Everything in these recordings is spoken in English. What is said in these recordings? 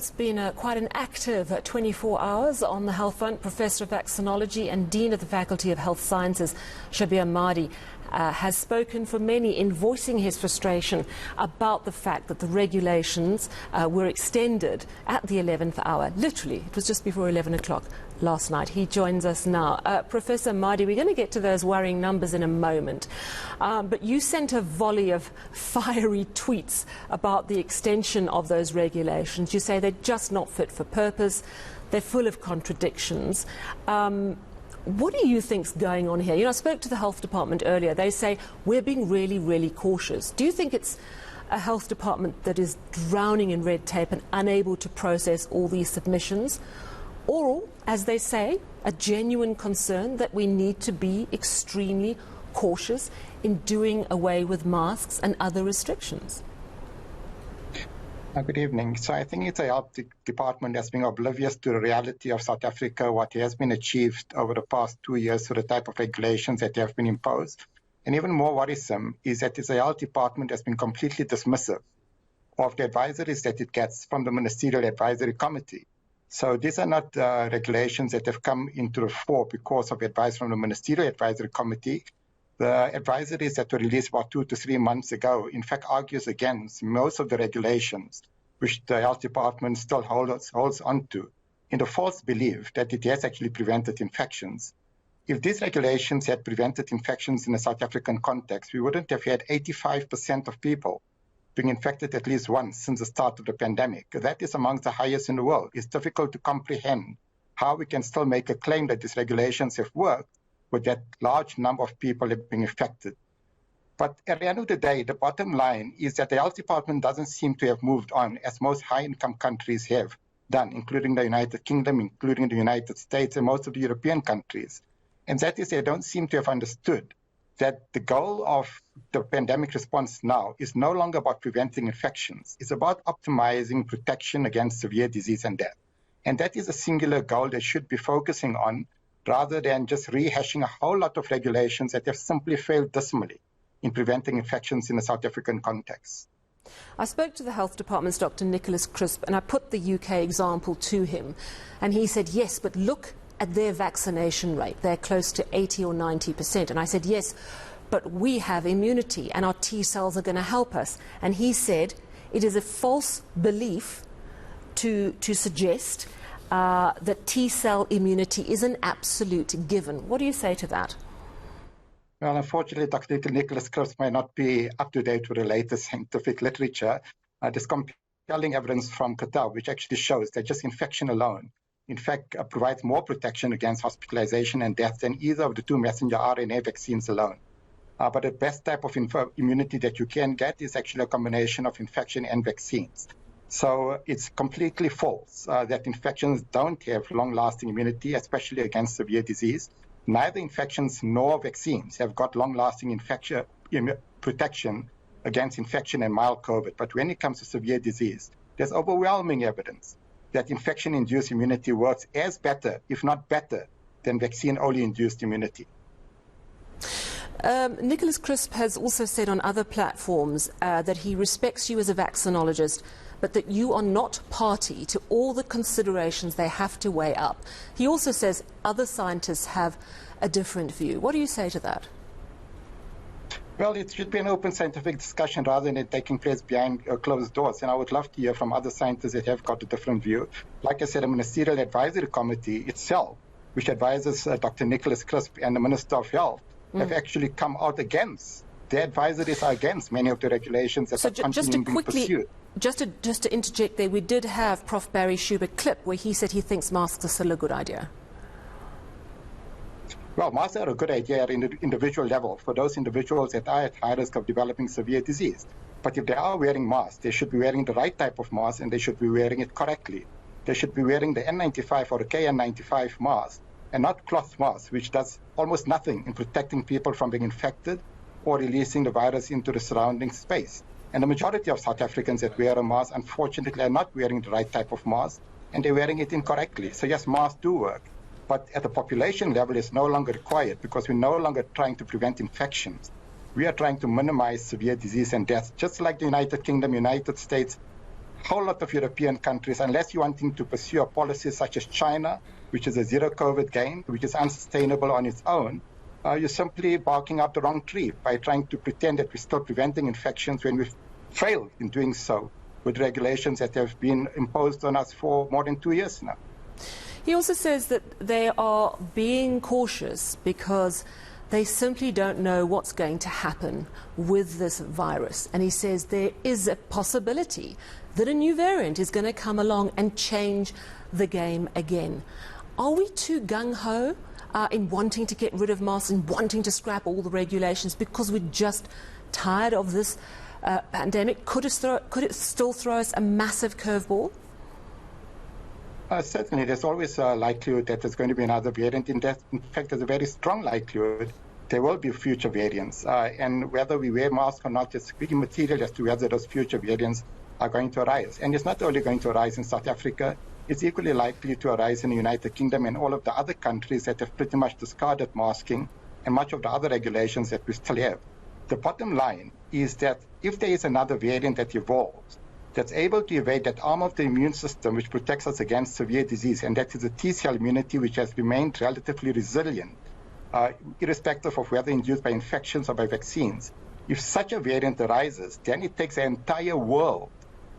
It's been quite an active 24 hours on the health front. Professor of Vaccinology and Dean of the Faculty of Health Sciences, Shabhir Madhi, has spoken for many in voicing his frustration about the fact that the regulations were extended at the 11th hour. Literally, it was just before 11 o'clock last night. He joins us now. Professor Madhi, we're going to get to those worrying numbers in a moment. But you sent a volley of fiery tweets about the extension of those regulations. You say they're just not fit for purpose. They're full of contradictions. What do you think's going on here? You know, I spoke to the health department earlier. They say we're being really, really cautious. Do you think it's a health department that is drowning in red tape and unable to process all these submissions? Or, as they say, a genuine concern that we need to be extremely cautious in doing away with masks and other restrictions? Good evening. So I think it's a health department that's been oblivious to the reality of South Africa, what has been achieved over the past 2 years for the type of regulations that have been imposed. And even more worrisome is that it's a health department that's been completely dismissive of the advisories that it gets from the Ministerial Advisory Committee. So these are not regulations that have come into the fore because of advice from the Ministerial Advisory Committee. The advisories that were released about 2 to 3 months ago, in fact, argues against most of the regulations which the health department still holds on to, in the false belief that it has actually prevented infections. If these regulations had prevented infections in a South African context, we wouldn't have had 85% of people being infected at least once since the start of the pandemic. That is amongst the highest in the world. It's difficult to comprehend how we can still make a claim that these regulations have worked with that large number of people being affected. But at the end of the day, the bottom line is that the health department doesn't seem to have moved on as most high-income countries have done, including the United Kingdom, including the United States, and most of the European countries. And that is, they don't seem to have understood that the goal of the pandemic response now is no longer about preventing infections. It's about optimizing protection against severe disease and death. And that is a singular goal they should be focusing on, rather than just rehashing a whole lot of regulations that have simply failed dismally in preventing infections in a South African context. I spoke to the health department's Dr. Nicholas Crisp, and I put the UK example to him, and he said, yes, but look at their vaccination rate. They're close to 80 or 90%. And I said, yes, but we have immunity, and our T cells are going to help us. And he said, it is a false belief to suggest that T-cell immunity is an absolute given. What do you say to that? Well, unfortunately, Dr. Nicholas Crisp may not be up to date with the latest scientific literature. There's compelling evidence from Qatar, which actually shows that just infection alone, in fact, provides more protection against hospitalization and death than either of the two messenger RNA vaccines alone. But the best type of immunity that you can get is actually a combination of infection and vaccines. So it's completely false that infections don't have long-lasting immunity, especially against severe disease. Neither infections nor vaccines have got long-lasting protection against infection and mild COVID. But when it comes to severe disease, there's overwhelming evidence that infection-induced immunity works as better, if not better, than vaccine-only induced immunity. Nicholas Crisp has also said on other platforms that he respects you as a vaccinologist, but that you are not party to all the considerations they have to weigh up. He also says other scientists have a different view. What do you say to that? Well, it should be an open scientific discussion rather than it taking place behind closed doors. And I would love to hear from other scientists that have got a different view. Like I said, the Ministerial Advisory Committee itself, which advises Dr. Nicholas Crisp and the Minister of Health, have actually come out against. Their advisories are against many of the regulations that are continuing being pursued. Just to interject there, we did have Prof Barry Schubert clip where he said he thinks masks are still a good idea. Well, masks are a good idea at an individual level for those individuals that are at high risk of developing severe disease. But if they are wearing masks, they should be wearing the right type of mask and they should be wearing it correctly. They should be wearing the N95 or the KN95 mask and not cloth masks, which does almost nothing in protecting people from being infected or releasing the virus into the surrounding space. And the majority of South Africans that wear a mask, unfortunately, are not wearing the right type of mask, and they're wearing it incorrectly. So yes, masks do work, but at the population level, it's no longer required because we're no longer trying to prevent infections. We are trying to minimize severe disease and death, just like the United Kingdom, United States, whole lot of European countries, unless you're wanting to pursue a policy such as China, which is a zero COVID game, which is unsustainable on its own, you're simply barking up the wrong tree by trying to pretend that we're still preventing infections when we've failed in doing so with regulations that have been imposed on us for more than 2 years now. He also says that they are being cautious because they simply don't know what's going to happen with this virus. And he says there is a possibility that a new variant is going to come along and change the game again. Are we too gung-ho in wanting to get rid of masks and wanting to scrap all the regulations because we're just tired of this pandemic? Could it still throw us a massive curveball? Certainly, there's always a likelihood that there's going to be another variant. In fact, there's a very strong likelihood there will be future variants. And whether we wear masks or not, it's pretty material as to whether those future variants are going to arise. And it's not only going to arise in South Africa, it's equally likely to arise in the United Kingdom and all of the other countries that have pretty much discarded masking and much of the other regulations that we still have. The bottom line is that if there is another variant that evolves, that's able to evade that arm of the immune system which protects us against severe disease, and that is the T-cell immunity, which has remained relatively resilient, irrespective of whether induced by infections or by vaccines. If such a variant arises, then it takes the entire world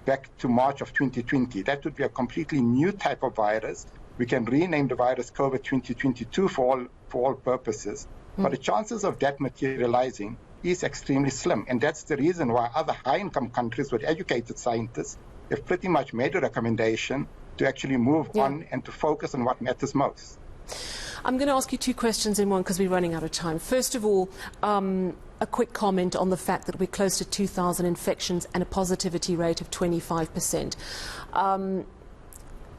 back to March of 2020. That would be a completely new type of virus. We can rename the virus COVID 2022 for all purposes. But the chances of that materializing is extremely slim. And that's the reason why other high-income countries with educated scientists have pretty much made a recommendation to actually move on and to focus on what matters most. I'm going to ask you two questions in one because we're running out of time. First of all, a quick comment on the fact that we're close to 2,000 infections and a positivity rate of 25%.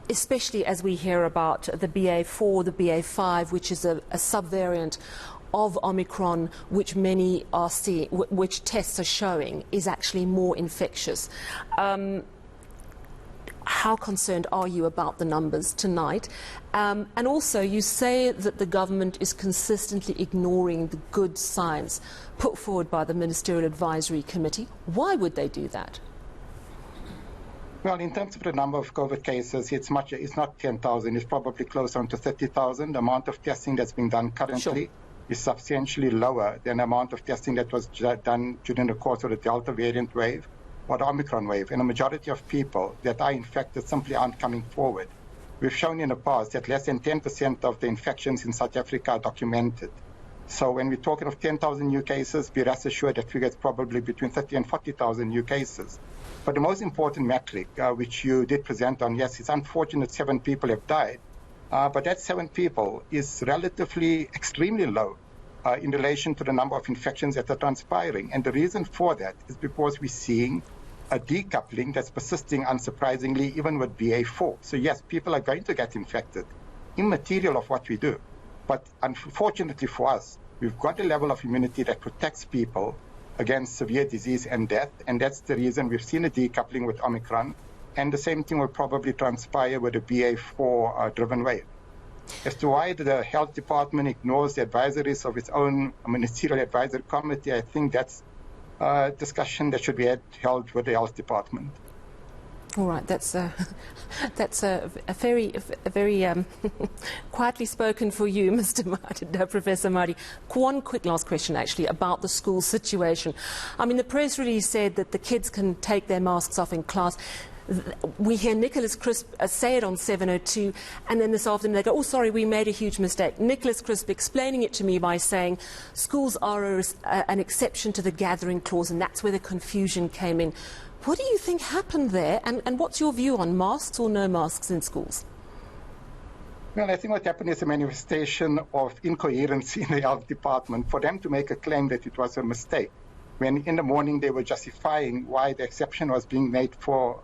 Especially as we hear about the BA4, the BA5, which is a subvariant of Omicron, which many are seeing, which tests are showing is actually more infectious. How concerned are you about the numbers tonight? And also, you say that the government is consistently ignoring the good science put forward by the Ministerial Advisory Committee. Why would they do that? Well, in terms of the number of COVID cases, it's not 10,000. It's probably closer to 30,000. The amount of testing that's being done currently is substantially lower than the amount of testing that was done during the course of the Delta variant wave or the Omicron wave. And a majority of people that are infected simply aren't coming forward. We've shown in the past that less than 10% of the infections in South Africa are documented. So when we're talking of 10,000 new cases, be rest assured that figure is probably between 30 and 40,000 new cases. But the most important metric, which you did present on, yes, it's unfortunate 7 people have died, but that 7 people is relatively extremely low in relation to the number of infections that are transpiring. And the reason for that is because we're seeing a decoupling that's persisting, unsurprisingly, even with BA4. So yes, people are going to get infected, immaterial of what we do. But unfortunately for us, we've got a level of immunity that protects people against severe disease and death, and that's the reason we've seen a decoupling with Omicron, and the same thing will probably transpire with the BA4-driven wave. As to why the Health Department ignores the advisories of its own Ministerial Advisory Committee, I think that's a discussion that should be held with the Health Department. All right, that's a very quietly spoken for you, Mr. Madhi, Professor Madhi. One quick last question, actually, about the school situation. I mean, the press release said that the kids can take their masks off in class. We hear Nicholas Crisp say it on 702, and then this afternoon they go, oh, sorry, we made a huge mistake. Nicholas Crisp explaining it to me by saying schools are an exception to the gathering clause, and that's where the confusion came in. What do you think happened there, and what's your view on masks or no masks in schools? Well, I think what happened is a manifestation of incoherence in the Health Department for them to make a claim that it was a mistake, when in the morning they were justifying why the exception was being made for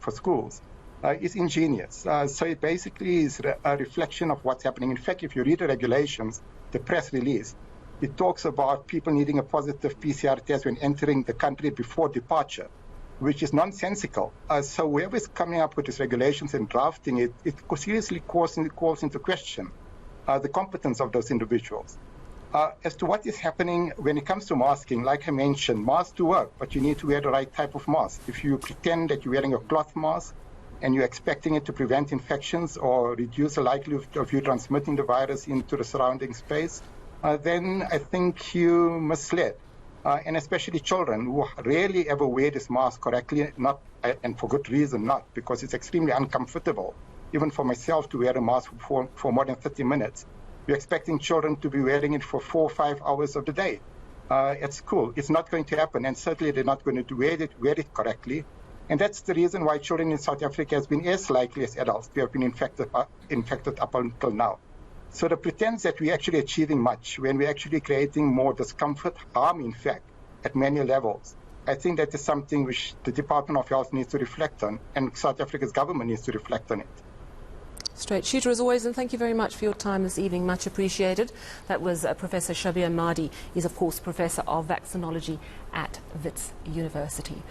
schools. It's ingenious. So it basically is a reflection of what's happening. In fact, if you read the regulations, the press release, it talks about people needing a positive PCR test when entering the country before departure, which is nonsensical. So whoever is coming up with these regulations and drafting it, it seriously calls into question the competence of those individuals. As to what is happening when it comes to masking, like I mentioned, masks do work, but you need to wear the right type of mask. If you pretend that you're wearing a cloth mask and you're expecting it to prevent infections or reduce the likelihood of you transmitting the virus into the surrounding space, then I think you misled. And especially children who rarely ever wear this mask correctly, and for good reason not, because it's extremely uncomfortable, even for myself to wear a mask for more than 30 minutes. You're expecting children to be wearing it for 4 or 5 hours of the day at school. It's not going to happen, and certainly they're not going to wear it correctly. And that's the reason why children in South Africa has been as likely as adults to have been infected up until now. So the pretense that we're actually achieving much when we're actually creating more discomfort, harm, in fact, at many levels, I think that is something which the Department of Health needs to reflect on, and South Africa's government needs to reflect on it. Straight shooter as always, and thank you very much for your time this evening. Much appreciated. That was Professor Shabhir Madhi. He's, of course, Professor of Vaccinology at Wits University.